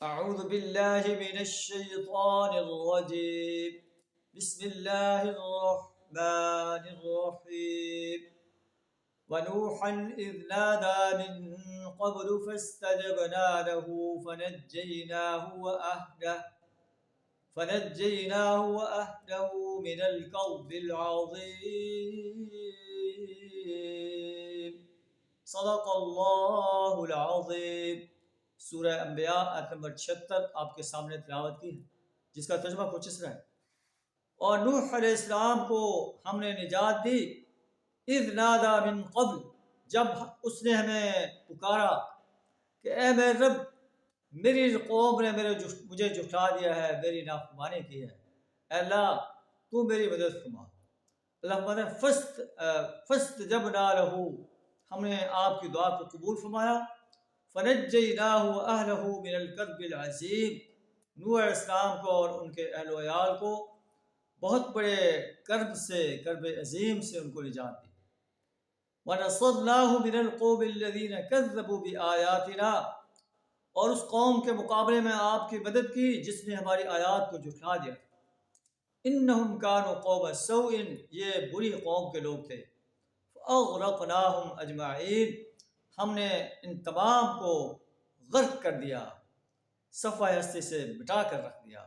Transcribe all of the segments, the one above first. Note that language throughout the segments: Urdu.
أعوذ بالله من الشيطان الرجيم. بسم الله الرحمن الرحيم. ونوحا إذ نادى من قبل فاستجبنا له فنجيناه وأهله من الكرب العظيم. صدق اللہ العظیم. سورہ انبیاء آیت نمبر 76 آپ کے سامنے تلاوت کی ہے، جس کا ترجمہ کچھ اس طرح ہے: اور نوح علیہ السلام کو ہم نے نجات دی، اذ نادا من قبل، جب اس نے ہمیں پکارا کہ اے میرے رب، میری قوم نے مجھے جھٹلا دیا ہے، میری نافرمانی کی ہے، اے اللہ تو میری مدد فرما. اللہ فرماتے ہیں فاستجبنا لہ، ہم نے آپ کی دعا کو قبول فرمایا. فنجیناہ واہلہ من الکرب العظیم، نوح علیہ السلام کو اور ان کے اہل و عیال کو بہت بڑے کرب عظیم سے ان کو نجات دی. ونصرناہ من القوم الذین کذبوا بآیاتنا، اور اس قوم کے مقابلے میں آپ کی مدد کی جس نے ہماری آیات کو جھٹلا دیا. انہم کانوا قوم سوء، یہ بری قوم کے لوگ تھے. فاغرقناہم اجمعین، ہم نے ان تمام کو غرق کر دیا، صفحہ ہستی سے مٹا کر رکھ دیا.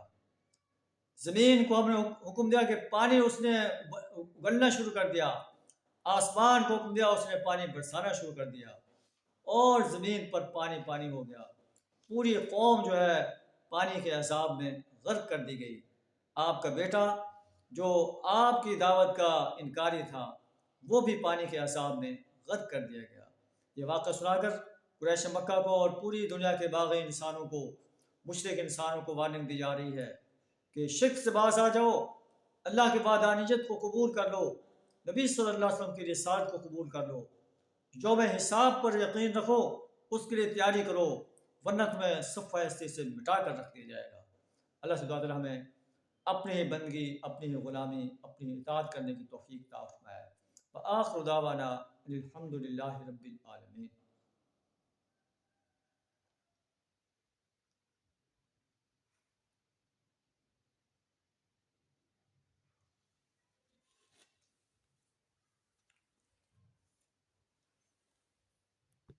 زمین کو ہم نے حکم دیا کہ پانی اس نے اگلنا شروع کر دیا، آسمان کو حکم دیا اس نے پانی برسانا شروع کر دیا، اور زمین پر پانی پانی ہو گیا. پوری قوم جو ہے پانی کے عذاب میں غرق کر دی گئی. آپ کا بیٹا جو آپ کی دعوت کا انکاری تھا وہ بھی پانی کے عذاب میں غرق کر دیا گیا. یہ واقعہ سنا کر قریش مکہ کو اور پوری دنیا کے باغی انسانوں کو، مشرک انسانوں کو وارننگ دی جا رہی ہے کہ شرک سے باز آ جاؤ، اللہ کی وحدانیت کو قبول کر لو، نبی صلی اللہ علیہ وسلم کی رسالت کو قبول کر لو، یوم حساب پر یقین رکھو، اس کے لیے تیاری کرو، ورنہ تمہیں صفحہ ہستی سے مٹا کر رکھ دیا جائے گا. اللہ سے دعا تعالیٰ ہمیں اپنی ہی بندگی، اپنی ہی غلامی، اپنی ہی اطاعت کرنے کی توفیق عطا فرمائے. وآخر دعوانا الحمد للہ رب العالمین.